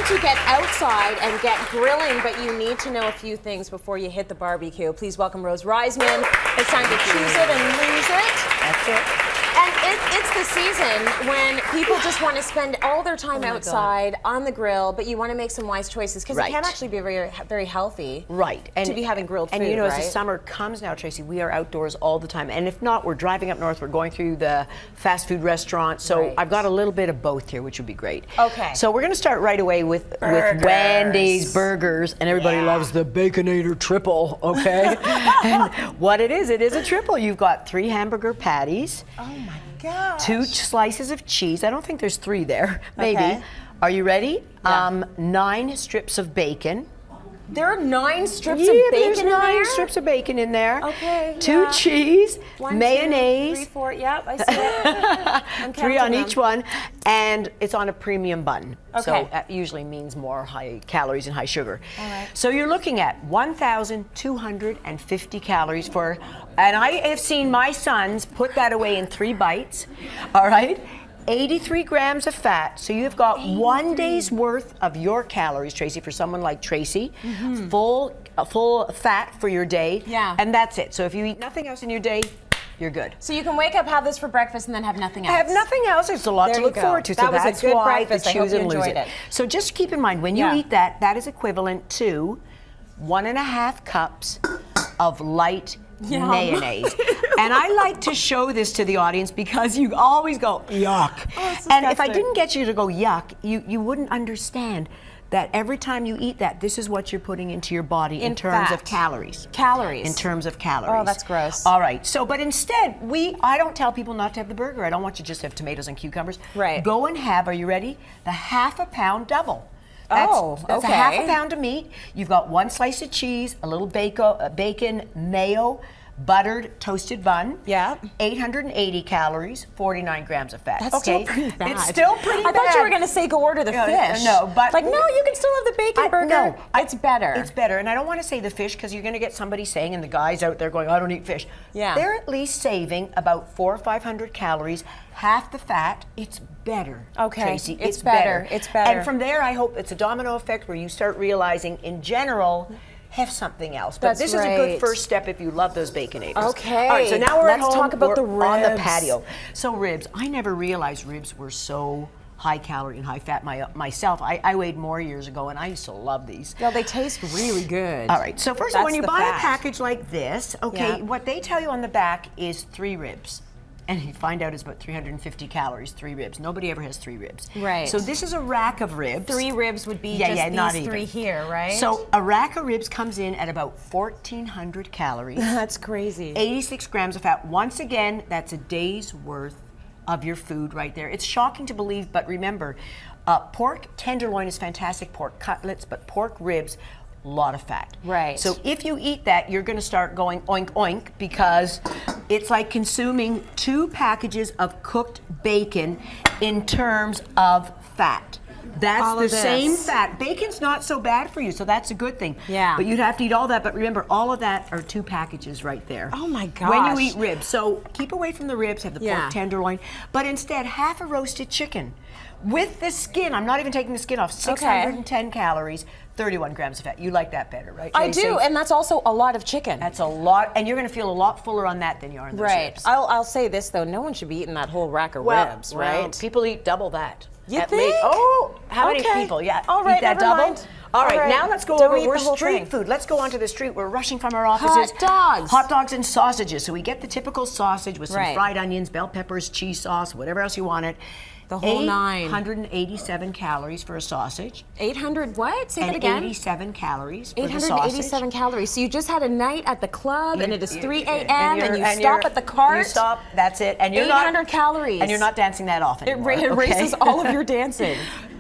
to get outside and get grilling, but you need to know a few things before you hit the barbecue. Please welcome Rose Reisman. It's time to choose it and lose it. That's it. And it's the season when people just want to spend all their time outside on the grill, but you want to make some wise choices because it can actually be very, very healthy. Right. And to be having grilled food. And you know, as the summer comes now, Tracy, we are outdoors all the time. And if not, we're driving up north, we're going through the fast food restaurant. So I've got a little bit of both here, which would be great. Okay. So we're going to start right away with Wendy's burgers, and everybody loves the Baconator triple, okay? And what it is a triple. You've got 3 hamburger patties. Oh my gosh. 2 slices of cheese. I don't think there's 3 there, maybe. Okay. Are you ready? 9 strips of bacon. There are 9 strips of bacon there's in 9 there? strips of bacon in there. Okay. 2 cheese, 1, mayonnaise. 2, 3, 4. Yep, I see it. I'm 3 on counting each them. one, and it's on a premium bun. Okay. So that usually means more high calories and high sugar. All right. So you're looking at 1,250 calories for, and I have seen my sons put that away in 3 bites. All right. 83 grams of fat, so you've got 1 day's worth of your calories, Tracy, for someone like Tracy. Full fat for your day. Yeah. And that's it. So if you eat nothing else in your day, you're good. So you can wake up, have this for breakfast, and then have nothing else. Have nothing else. It's a lot There to you look go. forward to. That So was a that's good why breakfast. the I hope choose you and lose enjoyed it. So just keep in mind, when you eat that, that is equivalent to 1.5 cups of light mayonnaise. And I like to show this to the audience because you always go, yuck. And if I didn't get you to go yuck, you wouldn't understand that every time you eat that, this is what you're putting into your body in terms of calories. Calories. In terms of calories. Oh, that's gross. All right. So, but instead, I don't tell people not to have the burger. I don't want you to just have tomatoes and cucumbers. Right. Go and have, are you ready? The half-a pound double. That's a half a pound of meat. You've got 1 slice of cheese, a little bacon, mayo, buttered toasted bun. Yeah. 880 calories, 49 grams of fat. That's still pretty bad. It's still pretty bad. I thought you were going to say go order the fish. No, but like, no, you can still have the bacon burger. No, it's better. It's better, and I don't want to say the fish because you're going to get somebody saying, and the guys out there going, I don't eat fish. Yeah. They're at least saving about 400 or 500 calories, half the fat. It's better. Okay. Tracy, It's better. It's better. And from there, I hope it's a domino effect where you start realizing, in general, have something else. But this is a good first step if you love those Baconators. Okay. All right, so now we're at home. Let's talk about the We're on the ribs. patio. So ribs, I never realized ribs were so high calorie and high fat myself. I weighed more years ago, and I used to love these. Well, they taste really good. All right, so first of all, when you buy a package like this, what they tell you on the back is 3 ribs. And you find out it's about 350 calories, 3 ribs. Nobody ever has 3 ribs. Right. So this is a rack of ribs. 3 ribs would be not these 3 here, right? So a rack of ribs comes in at about 1,400 calories. That's crazy. 86 grams of fat. Once again, that's a day's worth of your food right there. It's shocking to believe, but remember, pork tenderloin is fantastic, pork cutlets, but pork ribs, a lot of fat. Right. So if you eat that, you're going to start going oink oink because it's like consuming 2 packages of cooked bacon in terms of fat. That's the same fat. Bacon's not so bad for you, so that's a good thing. Yeah. But you'd have to eat all that. But remember, all of that are 2 packages right there. Oh my gosh. When you eat ribs. So keep away from the ribs, have the pork tenderloin, but instead half a roasted chicken with the skin. I'm not even taking the skin off. 610 calories, 31 grams of fat. You like that better, right? I do, and that's also a lot of chicken. That's a lot, and you're going to feel a lot fuller on that than you are on those ribs. I'll say this though, no one should be eating that whole rack of ribs, right? Well, people eat double that. You at think? least. Oh, how many people? Yeah, all right, eat that never double. mind. All right, now let's go Don't over. eat We're the whole street thing. food. Let's go onto the street. We're rushing from our offices. Hot dogs and sausages. So we get the typical sausage with some Right. fried onions, bell peppers, cheese sauce, whatever else you want it. The whole 9. 887 calories for a sausage. 800 what? Say that And again. 87 calories for the sausage. 887 calories. So you just had a night at the club, and it is 3 a.m. and you and stop at the cart. You stop. That's it. And you're 800 not, calories. And you're not dancing that often. It erases all of your dancing.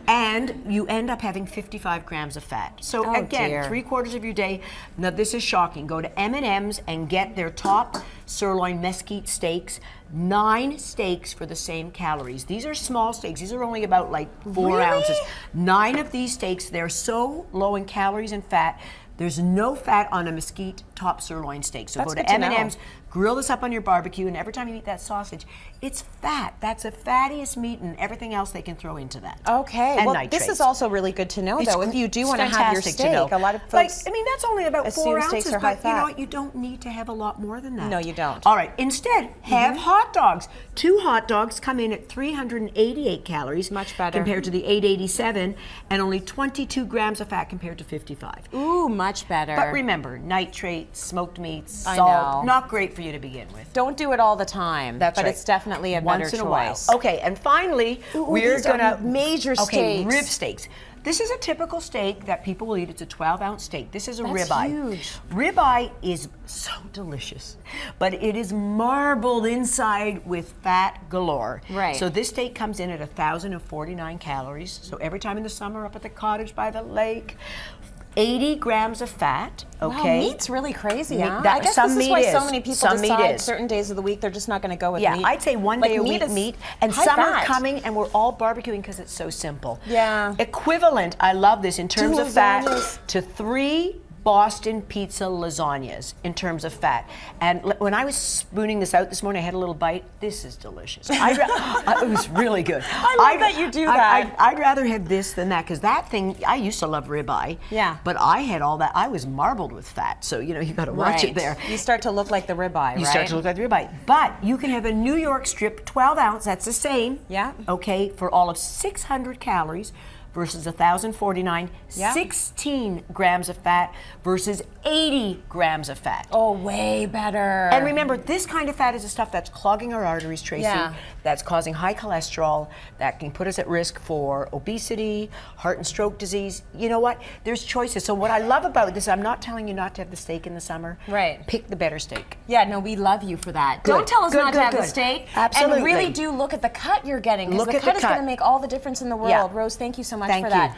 And you end up having 55 grams of fat. So again, dear. 3/4 of your day. Now this is shocking. Go to M&M's and get their top sirloin mesquite steaks. 9 steaks for the same calories. These are small steaks. These are only about like 4 ounces. 9 of these steaks, they're so low in calories and fat. There's no fat on a mesquite top sirloin steak. So That's go to good to know. M&M's, Grill this up on your barbecue, and every time you eat that sausage, it's fat. That's the fattiest meat, and everything else they can throw into that. Okay. And well, nitrates. this is also really good to know, though. If you do want to have your fantastic steak, to know. a lot of folks, I mean, that's only about 4 assume ounces, steaks are high but you know fat. what? You don't need to have a lot more than that. No, you don't. All right. Instead, have hot dogs. 2 hot dogs come in at 388 calories. Much better. Compared to the 887, and only 22 grams of fat compared to 55. Ooh, much better. But remember, nitrates, smoked meats, I salt, know. not great for you to begin with. Don't do it all the time. That's but right. it's definitely a Once better in a while. choice. Okay, and finally, we're these are gonna major Okay, steaks. rib steaks. This is a typical steak that people will eat. It's a 12-ounce steak. This is a That's ribeye. huge. Ribeye is so delicious, but it is marbled inside with fat galore. Right. So this steak comes in at 1,049 calories. So every time in the summer up at the cottage by the lake, 80 grams of fat. Okay. Wow, meat's really crazy, huh? that- I guess some this is meat why is. so many people Some meat decide is. certain days of the week they're just not going to go with Yeah, meat. I'd say one Like, day a week is meat, and high summer fat. coming, and we're all barbecuing because it's so simple. Yeah. Equivalent, I love this, in terms To of fat, lasagnas. to 3 Boston pizza lasagnas in terms of fat. And when I was spooning this out this morning, I had a little bite. This is delicious. It was really good. I love that you do that. I'd rather have this than that, because that thing, I used to love ribeye. Yeah. But I had all that. I was marbled with fat, so you got to watch it there. You start to look like the ribeye, You right? start to look like the ribeye. But you can have a New York strip 12 ounce, that's the same. Yeah. Okay, for all of 600 calories versus 1,049, Yeah. 16 grams of fat versus 80 grams of fat. Oh, way better. And remember, this kind of fat is the stuff that's clogging our arteries, Tracy, Yeah. that's causing high cholesterol, that can put us at risk for obesity, heart and stroke disease. You know what? There's choices. So what I love about this, I'm not telling you not to have the steak in the summer. Right. Pick the better steak. Yeah, no, we love you for that. Good. Don't tell us Good, not good, to have the good. steak. Absolutely. And really do look at the cut you're getting, because Look the at cut the is going cut. to make all the difference in the world. Yeah. Rose, thank you so much Thank for you. that.